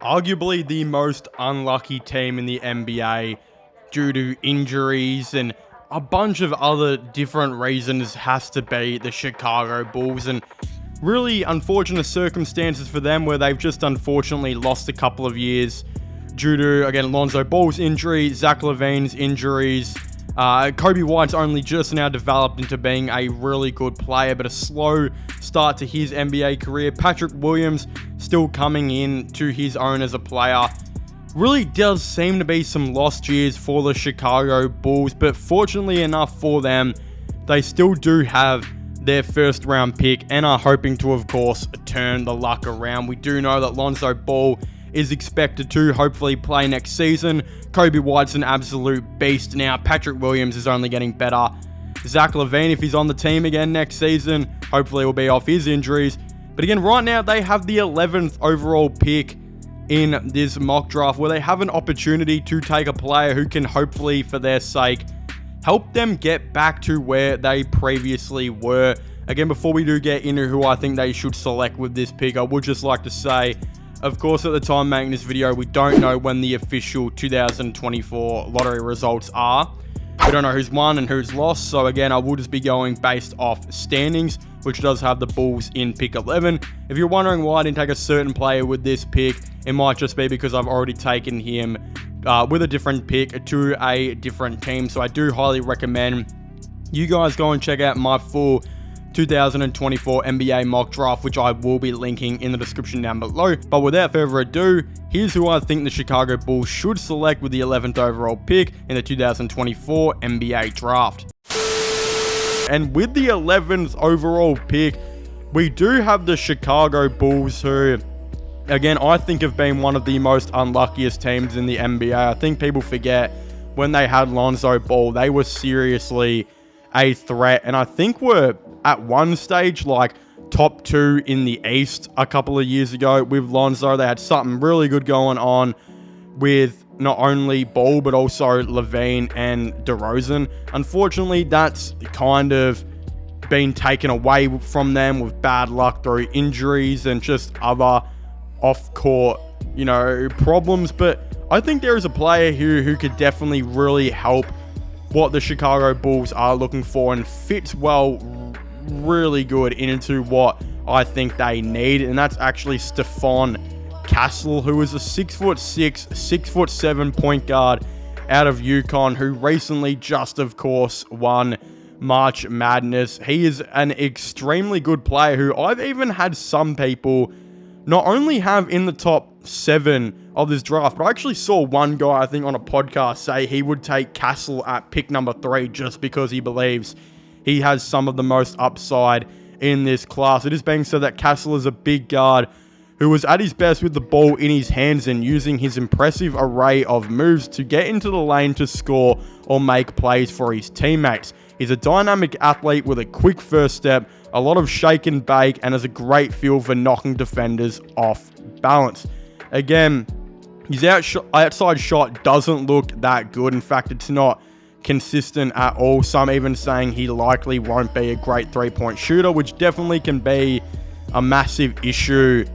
Arguably the most unlucky team in the NBA due to injuries and a bunch of other different reasons has to be the Chicago Bulls, and really unfortunate circumstances for them where they've just unfortunately lost a couple of years due to, again, Lonzo Ball's injury, Zach LaVine's injuries. Kobe White's only just now developed into being a really good player, but a slow start to his NBA career. Patrick Williams still coming in to his own as a player. Really does seem to be some lost years for the Chicago Bulls, but fortunately enough for them, they still do have their first round pick and are hoping to, of course, turn the luck around. We do know that Lonzo Ball is expected to hopefully play next season. Kobe White's an absolute beast now. Patrick Williams is only getting better. Zach LaVine, if he's on the team again next season, hopefully will be off his injuries. But again, right now they have the 11th overall pick in this mock draft, where they have an opportunity to take a player who can hopefully, for their sake, help them get back to where they previously were. Again, before we do get into who I think they should select with this pick, I would just like to say, of course, at the time making this video, we don't know when the official 2024 lottery results are. We don't know who's won and who's lost. So again, I will just be going based off standings, which does have the Bulls in pick 11. If you're wondering why I didn't take a certain player with this pick, it might just be because I've already taken him with a different pick to a different team. So I do highly recommend you guys go and check out my full 2024 NBA mock draft, which I will be linking in the description down below. But without further ado, here's who I think the Chicago Bulls should select with the 11th overall pick in the 2024 NBA draft. And with the 11th overall pick, we do have the Chicago Bulls, who, again, I think have been one of the most unluckiest teams in the NBA. I think people forget when they had Lonzo Ball, they were seriously a threat, and I think were at one stage like top 2 in the East a couple of years ago with Lonzo. They had something really good going on with not only Ball but also LaVine and DeRozan. Unfortunately, that's kind of been taken away from them with bad luck through injuries and just other off-court, problems. But I think there is a player who could definitely really help what the Chicago Bulls are looking for and fits really good into what I think they need, and that's actually Stephon Castle, who is a 6'6", 6'7" point guard out of UConn, who recently just, of course, won March Madness. He is an extremely good player who I've even had some people not only have in the top 7 of this draft, but I actually saw one guy, I think, on a podcast say he would take Castle at pick number 3 just because he believes he has some of the most upside in this class. It is being said that Castle is a big guard who was at his best with the ball in his hands and using his impressive array of moves to get into the lane to score or make plays for his teammates. He's a dynamic athlete with a quick first step, a lot of shake and bake, and has a great feel for knocking defenders off balance. Again, his outside shot doesn't look that good. In fact, it's not consistent at all. Some even saying he likely won't be a great three-point shooter, which definitely can be a massive issue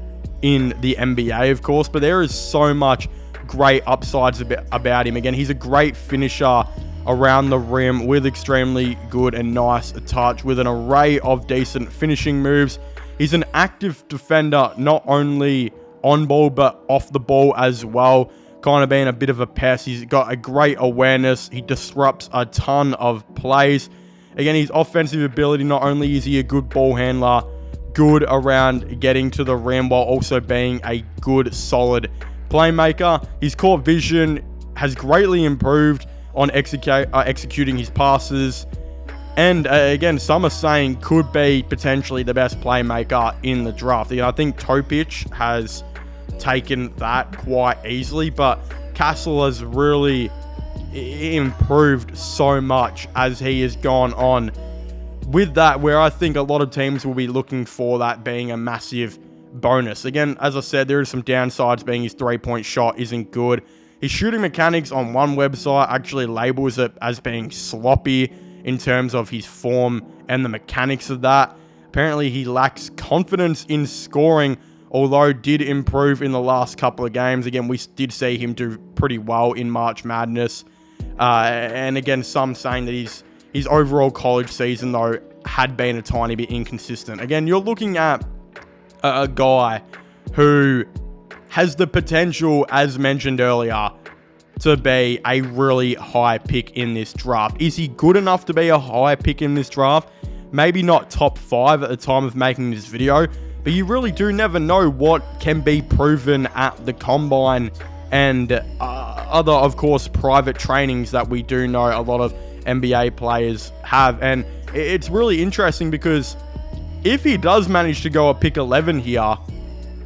in the NBA, of course. But there is so much great upsides about him. Again, he's a great finisher around the rim with extremely good and nice touch with an array of decent finishing moves. He's an active defender, not only on ball but off the ball as well, kind of being a bit of a pest. He's got a great awareness. He disrupts a ton of plays. Again, his offensive ability, not only is he a good ball handler, good around getting to the rim, while also being a good, solid playmaker. His court vision has greatly improved on executing his passes. And again, some are saying could be potentially the best playmaker in the draft. I think Topic has taken that quite easily, but Castle has really improved so much as he has gone on with that, where I think a lot of teams will be looking for that being a massive bonus. Again, as I said, there are some downsides, being his three-point shot isn't good. His shooting mechanics on one website actually labels it as being sloppy in terms of his form and the mechanics of that. Apparently, he lacks confidence in scoring although did improve in the last couple of games. Again, we did see him do pretty well in March Madness. And again, some saying that his overall college season, though, had been a tiny bit inconsistent. Again, you're looking at a guy who has the potential, as mentioned earlier, to be a really high pick in this draft. Is he good enough to be a high pick in this draft? Maybe not top 5 at the time of making this video, but you really do never know what can be proven at the combine and other, of course, private trainings that we do know a lot of NBA players have. And it's really interesting because if he does manage to go a pick 11 here,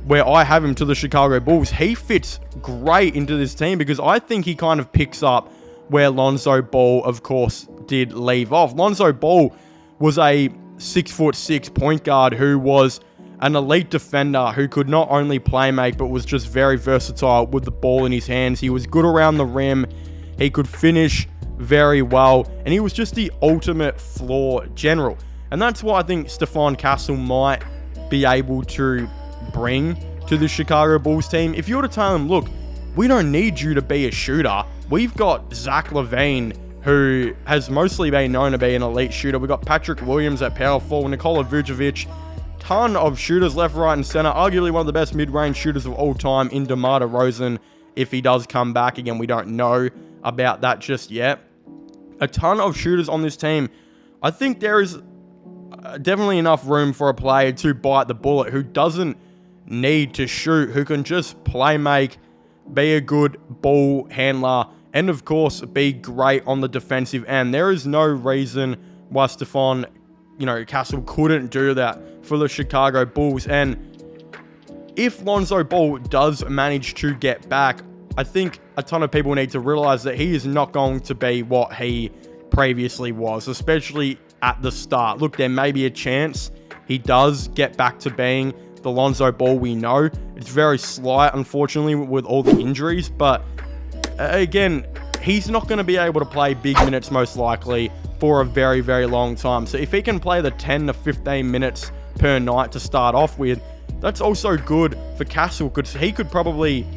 where I have him to the Chicago Bulls, he fits great into this team because I think he kind of picks up where Lonzo Ball, of course, did leave off. Lonzo Ball was a 6'6" point guard who was an elite defender who could not only play make, but was just very versatile with the ball in his hands. He was good around the rim. He could finish very well, and he was just the ultimate floor general. And that's what I think Stephon Castle might be able to bring to the Chicago Bulls team. If you were to tell him, look, we don't need you to be a shooter. We've got Zach LaVine, who has mostly been known to be an elite shooter. We've got Patrick Williams at power forward, Nikola Vucevic, ton of shooters left, right, and center. Arguably one of the best mid-range shooters of all time in DeMar DeRozan. If he does come back, again, we don't know about that just yet. A ton of shooters on this team. I think there is definitely enough room for a player to bite the bullet who doesn't need to shoot, who can just play make, be a good ball handler, and of course be great on the defensive end. There is no reason why Stephon, Castle couldn't do that for the Chicago Bulls. And if Lonzo Ball does manage to get back, I think a ton of people need to realize that he is not going to be what he previously was, especially at the start. Look, there may be a chance he does get back to being the Lonzo Ball we know. It's very slight, unfortunately, with all the injuries, but again, he's not going to be able to play big minutes most likely for a very, very long time. So if he can play the 10 to 15 minutes per night to start off with, that's also good for Castle, because he could probably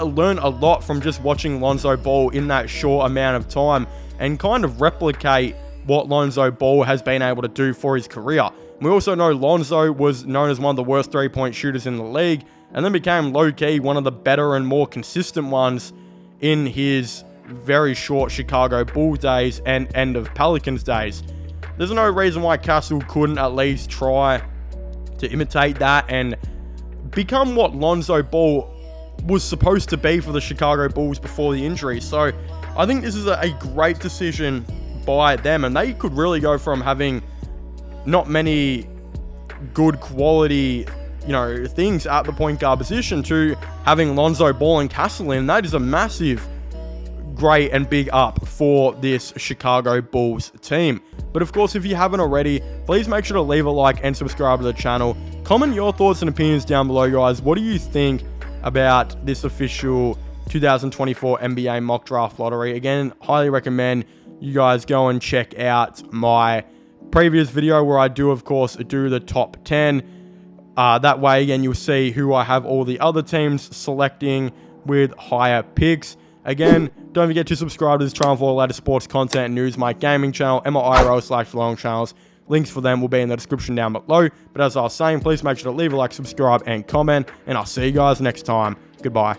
learn a lot from just watching Lonzo Ball in that short amount of time and kind of replicate what Lonzo Ball has been able to do for his career. We also know Lonzo was known as one of the worst three-point shooters in the league, and then became low-key one of the better and more consistent ones in his very short Chicago Bulls days and end of Pelicans days. There's no reason why Castle couldn't at least try to imitate that and become what Lonzo Ball was supposed to be for the Chicago Bulls before the injury. So I think this is a great decision by them, and they could really go from having not many good quality, things at the point guard position to having Lonzo Ball and Castle in. That is a massive, great and big up for this Chicago Bulls team. But of course, if you haven't already, please make sure to leave a like and subscribe to the channel. Comment your thoughts and opinions down below, guys. What do you think about this official 2024 NBA mock draft lottery? Again, highly recommend you guys go and check out my previous video where I do, of course, do the top 10. That way, again, you'll see who I have all the other teams selecting with higher picks. Again, don't forget to subscribe to this channel for all latest sports content and news. My gaming channel and my IRL/vlogging channels. Links for them will be in the description down below. But as I was saying, please make sure to leave a like, subscribe, and comment. And I'll see you guys next time. Goodbye.